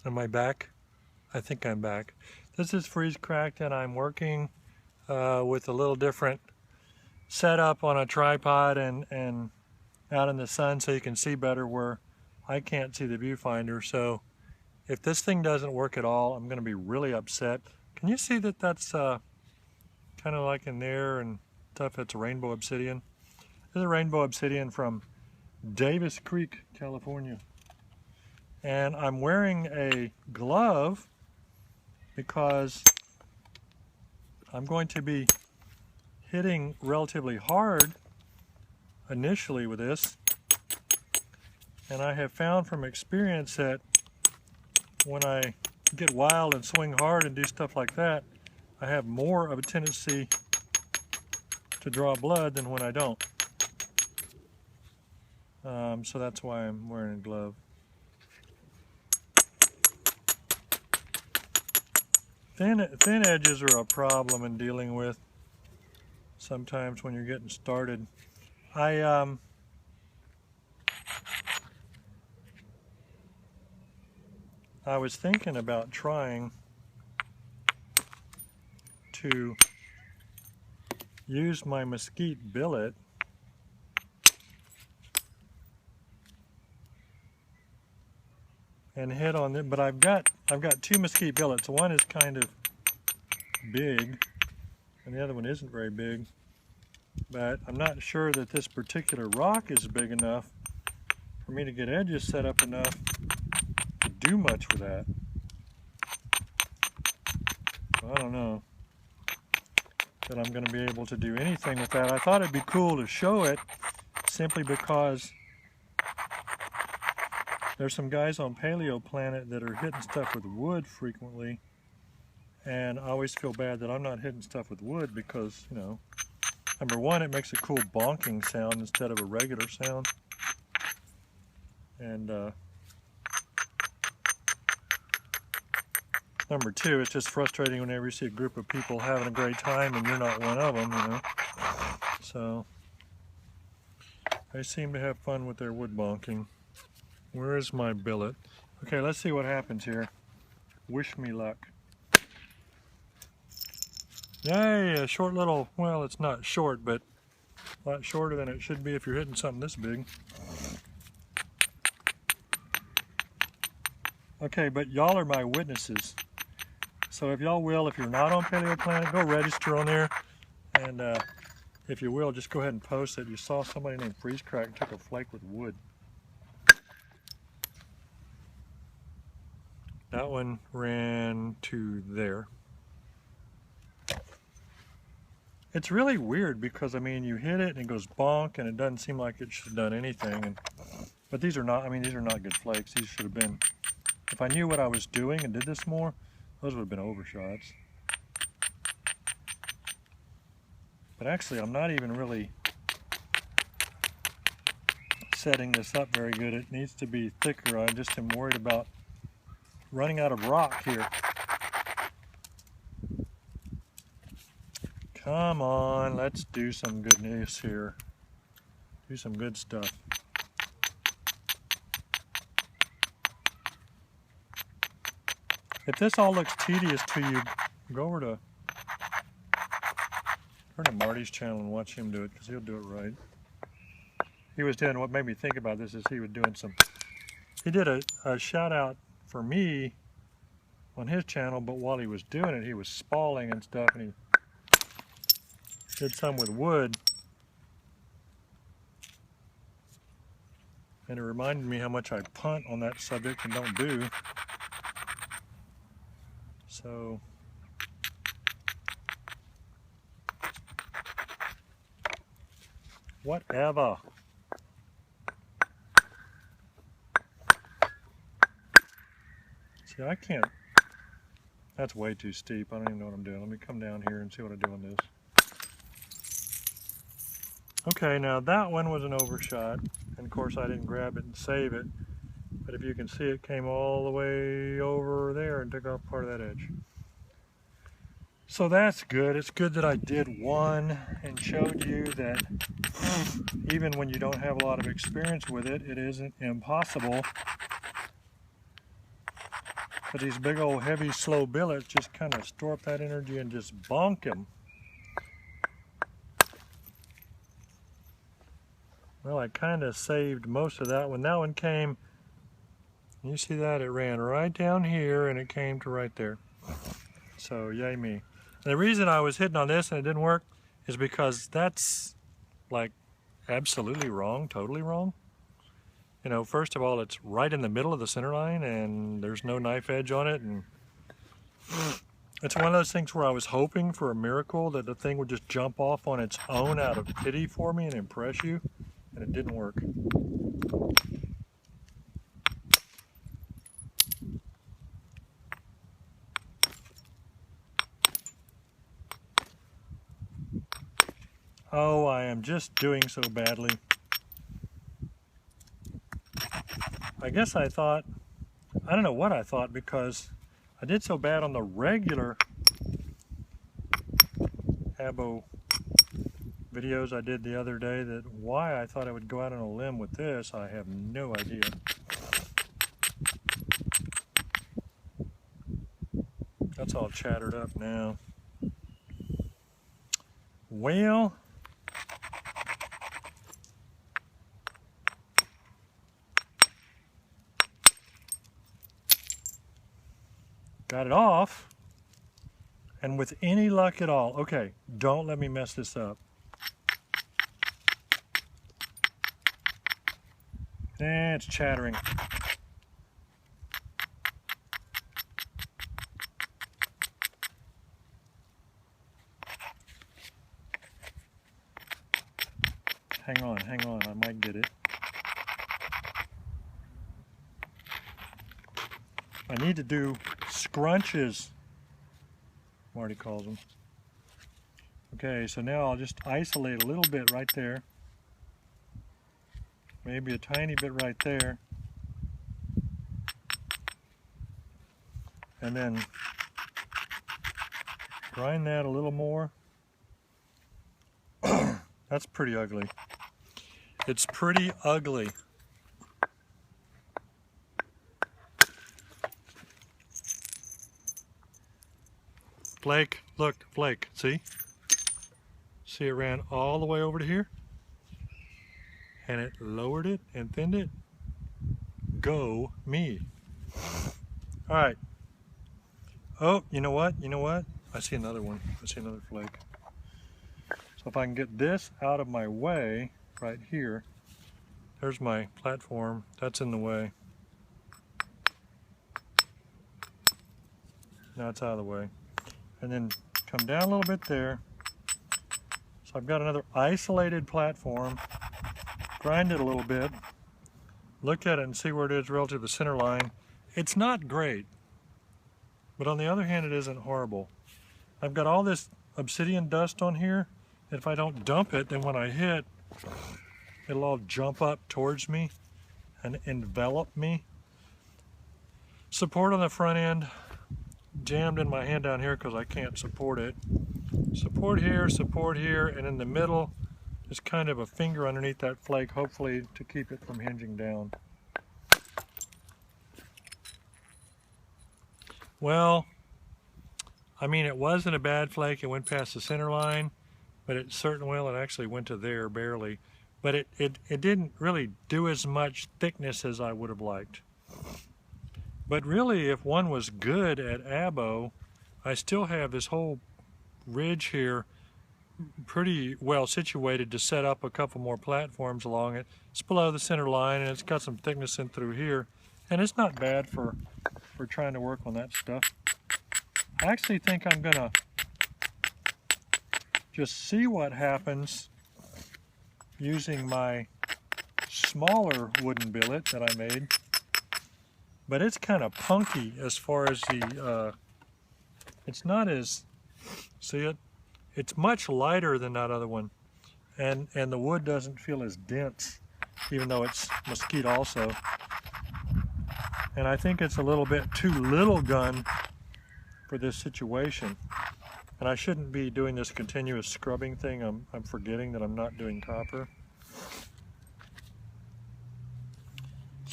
Am I back? I think I'm back. This is Freeze Cracked, and I'm working with a little different setup on a tripod and out in the sun so you can see better where I can't see the viewfinder. So if this thing doesn't work at all, I'm going to be really upset. Can you see that that's kind of like in there and stuff? It's a rainbow obsidian. This is a rainbow obsidian from Davis Creek, California. And I'm wearing a glove because I'm going to be hitting relatively hard initially with this. And I have found from experience that when I get wild and swing hard and do stuff like that, I have more of a tendency to draw blood than when I don't. So that's why I'm wearing a glove. Thin edges are a problem in dealing with sometimes when you're getting started. I was thinking about trying to use my mesquite billet and hit on it, but I've got two mesquite billets. One is kind of big and the other one isn't very big, but I'm not sure that this particular rock is big enough for me to get edges set up enough to do much with that. So I don't know that I'm going to be able to do anything with that. I thought it'd be cool to show it simply because there's some guys on Paleo Planet that are hitting stuff with wood frequently, and I always feel bad that I'm not hitting stuff with wood because, you know, number one, it makes a cool bonking sound instead of a regular sound, and number two, it's just frustrating whenever you see a group of people having a great time and you're not one of them, you know. So they seem to have fun with their wood bonking. Where is my billet? Okay, let's see what happens here. Wish me luck. Yay, a short little, well, it's not short, but a lot shorter than it should be if you're hitting something this big. Okay, but y'all are my witnesses. So if y'all will, if you're not on Paleo Planet, go register on there. And if you will, just go ahead and post that you saw somebody named Freeze Crack took a flake with wood. That one ran to there. It's really weird because, I mean, you hit it and it goes bonk and it doesn't seem like it should have done anything. But these are not, I mean, these are not good flakes. These should have been, if I knew what I was doing and did this more, those would have been overshots. But actually, I'm not even really setting this up very good. It needs to be thicker. I just am worried about running out of rock here. Come on, let's do some good news here. Do some good stuff. If this all looks tedious to you, go over to Marty's channel and watch him do it, because he'll do it right. He was doing, what made me think about this is he was doing some, he did a shout out for me on his channel, but while he was doing it, he was spalling and stuff, and he did some with wood. And it reminded me how much I punt on that subject and don't do. So, whatever. See, I can't. That's way too steep. I don't even know what I'm doing. Let me come down here and see what I do on this. Okay, now that one was an overshot. And of course I didn't grab it and save it. But if you can see, it came all the way over there and took off part of that edge. So that's good. It's good that I did one and showed you that even when you don't have a lot of experience with it, it isn't impossible But these big old heavy slow billets just kind of store up that energy and just bonk him. Well, I kind of saved most of that one. That one came, you see that? It ran right down here and it came to right there. So, yay me. And the reason I was hitting on this and it didn't work is because that's like absolutely wrong, totally wrong. You know, first of all, it's right in the middle of the center line and there's no knife edge on it. And it's one of those things where I was hoping for a miracle that the thing would just jump off on its own out of pity for me and impress you. And it didn't work. Oh, I am just doing so badly. I guess I thought, I don't know what I thought, because I did so bad on the regular abo videos I did the other day that why I thought I would go out on a limb with this, I have no idea. That's all chattered up now. Well, got it off, and with any luck at all, okay, don't let me mess this up. It's chattering. Hang on, I might get it. I need to do scrunches, Marty calls them. Okay, so now I'll just isolate a little bit right there. Maybe a tiny bit right there. And then grind that a little more. That's pretty ugly. It's pretty ugly. Flake, look, flake, see? See, it ran all the way over to here? And it lowered it and thinned it. Go me. All right. Oh, you know what? You know what? I see another one. I see another flake. So if I can get this out of my way right here, there's my platform. That's in the way. Now it's out of the way. And then come down a little bit there. So I've got another isolated platform. Grind it a little bit. Look at it and see where it is relative to the center line. It's not great, but on the other hand, it isn't horrible. I've got all this obsidian dust on here. If I don't dump it, then when I hit, it'll all jump up towards me and envelop me. Support on the front end, jammed in my hand down here because I can't support it. Support here, and in the middle is kind of a finger underneath that flake, hopefully to keep it from hinging down. Well, I mean, it wasn't a bad flake. It went past the center line, but it actually went to there barely. But it didn't really do as much thickness as I would have liked. But really, if one was good at abo, I still have this whole ridge here pretty well situated to set up a couple more platforms along it. It's below the center line and it's got some thickness in through here, and it's not bad for trying to work on that stuff. I actually think I'm gonna just see what happens using my smaller wooden billet that I made, but it's kind of punky as far as the it's not as, see it? It's much lighter than that other one, and the wood doesn't feel as dense, even though it's mesquite also. And I think it's a little bit too little gun for this situation. And I shouldn't be doing this continuous scrubbing thing. I'm forgetting that I'm not doing copper.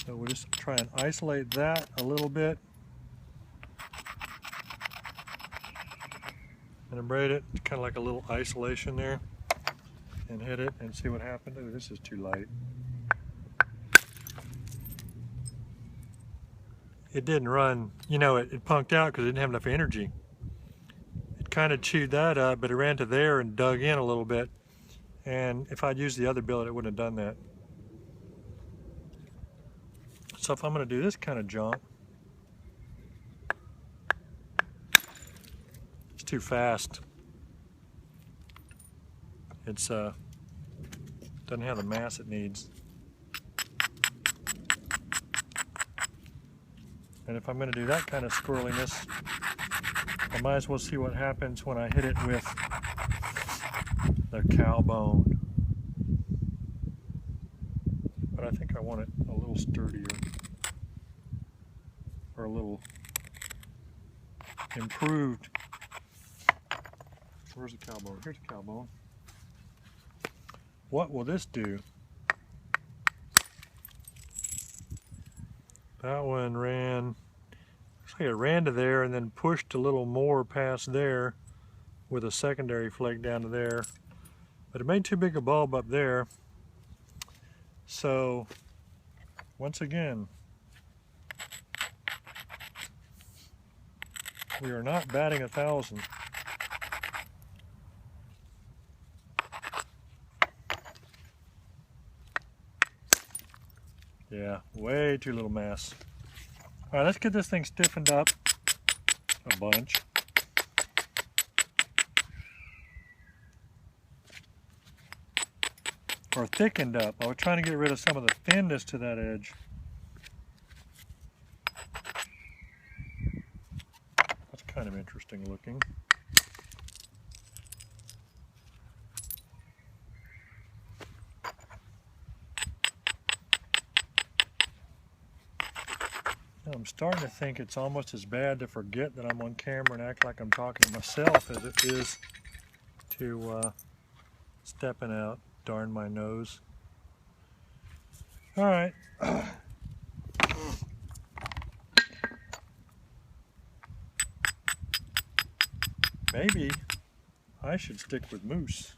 So we'll just try and isolate that a little bit. and abrade it, kind of like a little isolation there, and hit it and see what happened. Oh, this is too light. It didn't run, you know, it punked out because it didn't have enough energy. It kind of chewed that up, but it ran to there and dug in a little bit. And if I'd used the other billet, it wouldn't have done that. So if I'm going to do this kind of junk, it's too fast. It's doesn't have the mass it needs. And if I'm going to do that kind of squirreliness, I might as well see what happens when I hit it with the cow bone. But I think I want it a little sturdier, or a little improved. Where's the cow bone? Here's the cow bone. What will this do? That one ran, looks like it ran to there and then pushed a little more past there with a secondary flake down to there. But it made too big a bulb up there. So, once again, we are not batting 1,000. Yeah, way too little mass. All right, let's get this thing stiffened up a bunch. Or thickened up. I was trying to get rid of some of the thinness to that edge. That's kind of interesting looking. I'm starting to think it's almost as bad to forget that I'm on camera and act like I'm talking to myself as it is to stepping out. Darn my nose. All right. Maybe I should stick with moose.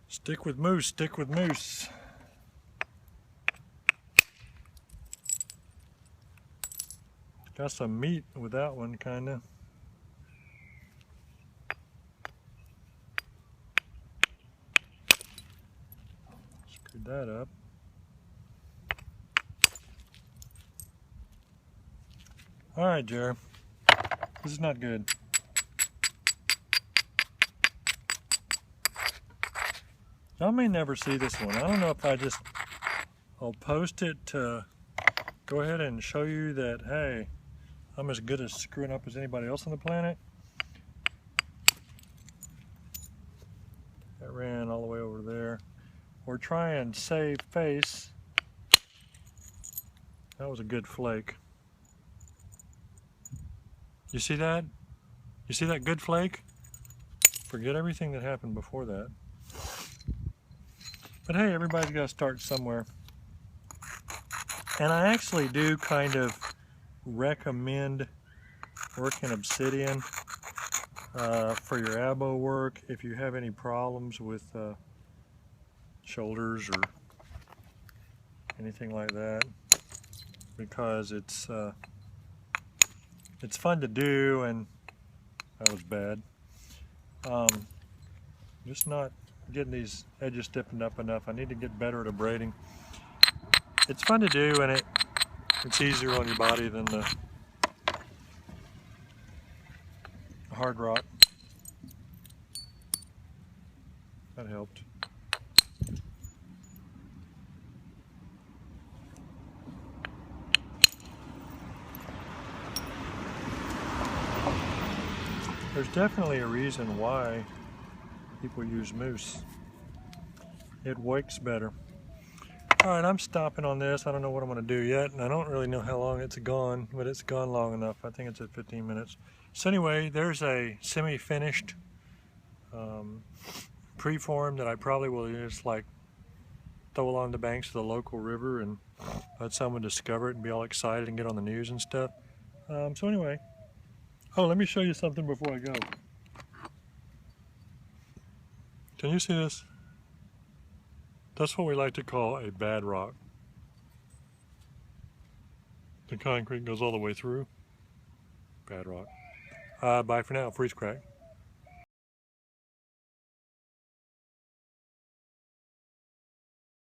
Stick with moose, stick with moose. Got some meat with that one, kinda. Screwed that up. All right, Jer. This is not good. Y'all may never see this one. I don't know if I'll post it to go ahead and show you that, hey, I'm as good at screwing up as anybody else on the planet. That ran all the way over there. Or try and save face. That was a good flake. You see that? You see that good flake? Forget everything that happened before that. But hey, everybody's got to start somewhere. And I actually do kind of recommend working obsidian for your elbow work if you have any problems with shoulders or anything like that, because it's fun to do, and that was bad. Just not getting these edges stiffened up enough. I need to get better at abrading. It's fun to do, and it's easier on your body than the hard rock. That helped. There's definitely a reason why people use moose. It works better. Alright, I'm stopping on this. I don't know what I'm going to do yet, and I don't really know how long it's gone, but it's gone long enough. I think it's at 15 minutes. So anyway, there's a semi-finished preform that I probably will just like throw along the banks of the local river and let someone discover it and be all excited and get on the news and stuff. So anyway, oh, let me show you something before I go. Can you see this? That's what we like to call a bad rock. The concrete goes all the way through. Bad rock. Bye for now. Freeze crack.